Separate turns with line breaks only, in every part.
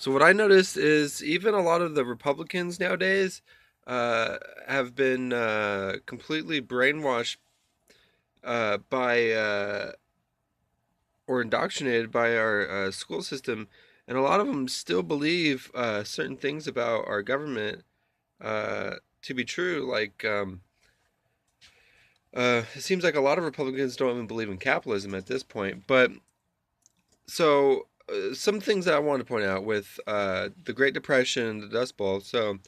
So what I noticed is even a lot of the Republicans nowadays have been completely brainwashed by or indoctrinated by our school system, and a lot of them still believe certain things about our government to be true. It seems like a lot of Republicans don't even believe in capitalism at this point. But some things that I want to point out with the Great Depression and the Dust Bowl. So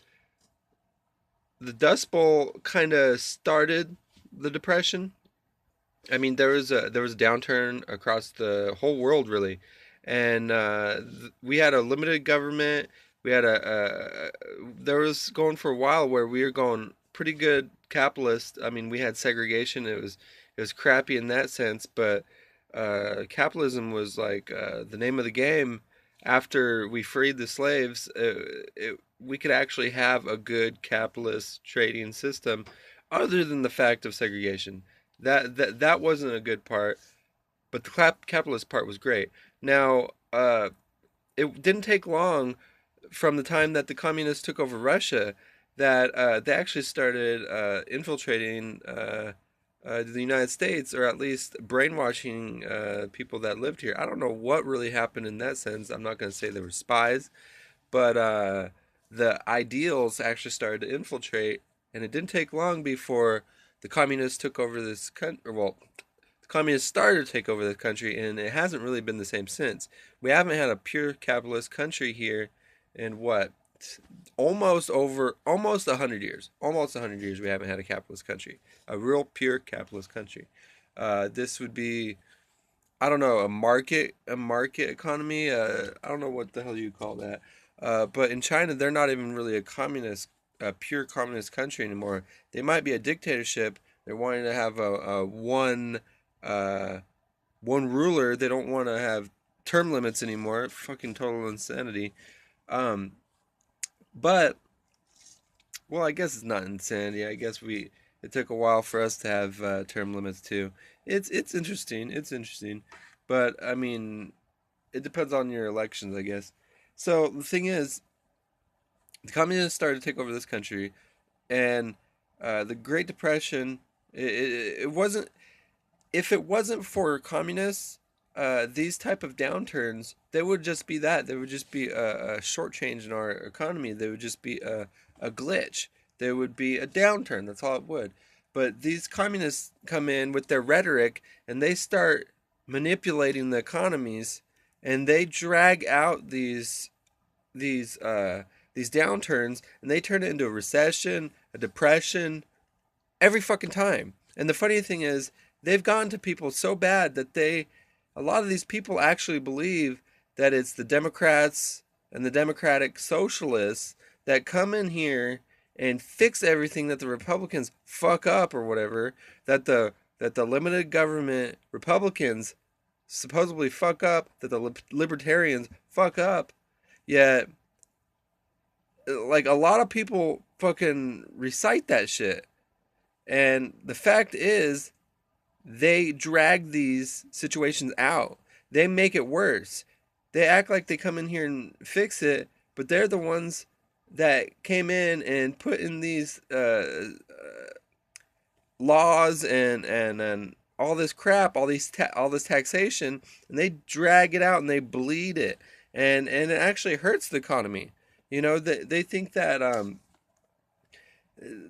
the Dust Bowl kind of started the Depression. I mean, there was a downturn across the whole world, really, and we had a limited government. We had there was going for a while where we were going pretty good capitalist. I mean, we had segregation. It was crappy in that sense, but capitalism was like the name of the game. After we freed the slaves, we could actually have a good capitalist trading system, other than the fact of segregation. That wasn't a good part, but the capitalist part was great. Now, it didn't take long from the time that the communists took over Russia that they actually started infiltrating the United States, or at least brainwashing people that lived here. I don't know what really happened in that sense. I'm not going to say they were spies, but the ideals actually started to infiltrate, and it didn't take long before the communists took over this country. Well, the communists started to take over the country, and it hasn't really been the same since. We haven't had a pure capitalist country here in what, almost 100 years. Almost 100 years we haven't had a capitalist country, a real pure capitalist country. This would be, I don't know, a market economy. I don't know what the hell you call that. But in China, they're not even really a pure communist country anymore. They might be a dictatorship. They're wanting to have uh, one ruler. They don't want to have term limits anymore. Fucking total insanity. Um, but well, I guess it's not insanity. I guess it took a while for us to have term limits too. It's interesting. It's interesting, but I mean, it depends on your elections, I guess. So the thing is, the communists started to take over this country, and the Great Depression. It wasn't, if it wasn't for communists, these type of downturns, they would just be that. They would just be a short change in our economy. They would just be a glitch. There would be a downturn. That's all it would. But these communists come in with their rhetoric, and they start manipulating the economies, and they drag out these these downturns, and they turn it into a recession, a depression, every fucking time. And the funny thing is, they've gotten to people so bad that a lot of these people actually believe that it's the Democrats and the Democratic Socialists that come in here and fix everything that the Republicans fuck up or whatever, that the limited government Republicans supposedly fuck up, that the libertarians fuck up. Yet, like, a lot of people fucking recite that shit. And the fact is, they drag these situations out. They make it worse. They act like they come in here and fix it, but they're the ones that came in and put in these laws and all this crap, all this taxation, and they drag it out and they bleed it, and it actually hurts the economy. They think that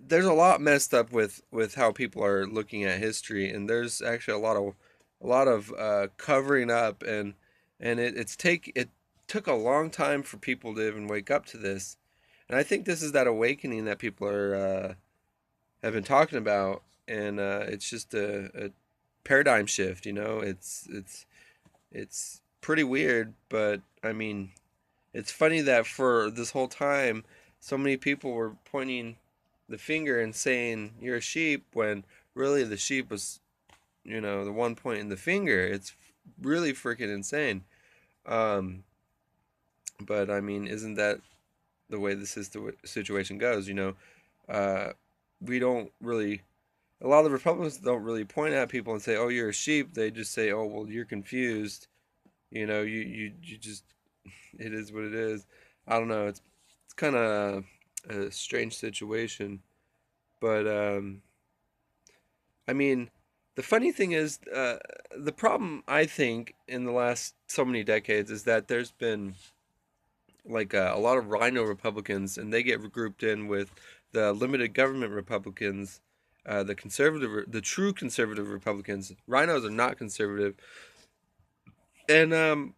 there's a lot messed up with how people are looking at history, and there's actually a lot of covering up, and it took a long time for people to even wake up to this, and I think this is that awakening that people are have been talking about, and it's just a paradigm shift. It's pretty weird, but I mean, it's funny that for this whole time, so many people were pointing the finger and saying you're a sheep, when really the sheep was, the one pointing the finger. It's really freaking insane. Um, but I mean, isn't that the way the situation goes? Uh, we don't really. A lot of the Republicans don't really point at people and say, "Oh, you're a sheep." They just say, "Oh, well, you're confused." You just it is what it is. I don't know. It's kind of a strange situation, but I mean, the funny thing is, the problem I think in the last so many decades is that there's been like a lot of rhino Republicans, and they get grouped in with the limited government Republicans, the true conservative Republicans. Rhinos are not conservative, and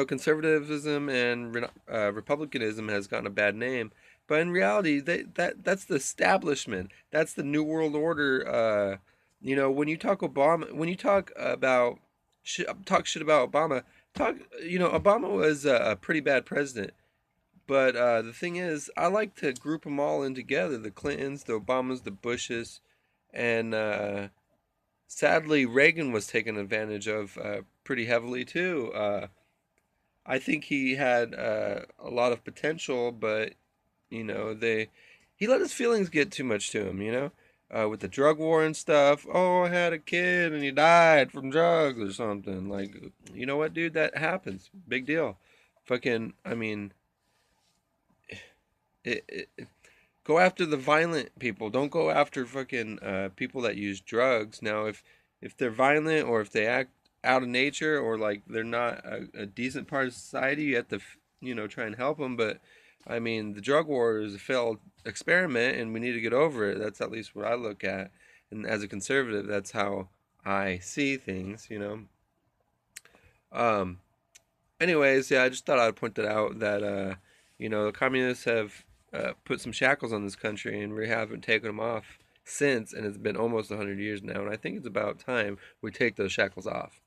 conservatism and republicanism has gotten a bad name. But in reality, that's the establishment. That's the New World Order. When you talk Obama, when you talk about talk shit about Obama, Obama was a pretty bad president. But the thing is, I like to group them all in together: the Clintons, the Obamas, the Bushes, and sadly, Reagan was taken advantage of pretty heavily too. I think he had a lot of potential, but they he let his feelings get too much to him. With the drug war and stuff. Oh, I had a kid and he died from drugs or something. Like, you know what, dude? That happens. Big deal. Fucking, I mean, it go after the violent people. Don't go after fucking people that use drugs. Now, if they're violent or if they act out of nature or like they're not a decent part of society, you have to try and help them. But I mean, the drug war is a failed experiment, and we need to get over it. That's at least what I look at. And as a conservative, that's how I see things. Um, Anyways, yeah, I just thought I'd point that out that the communists have put some shackles on this country, and we haven't taken them off since, and it's been almost 100 years now, and I think it's about time we take those shackles off.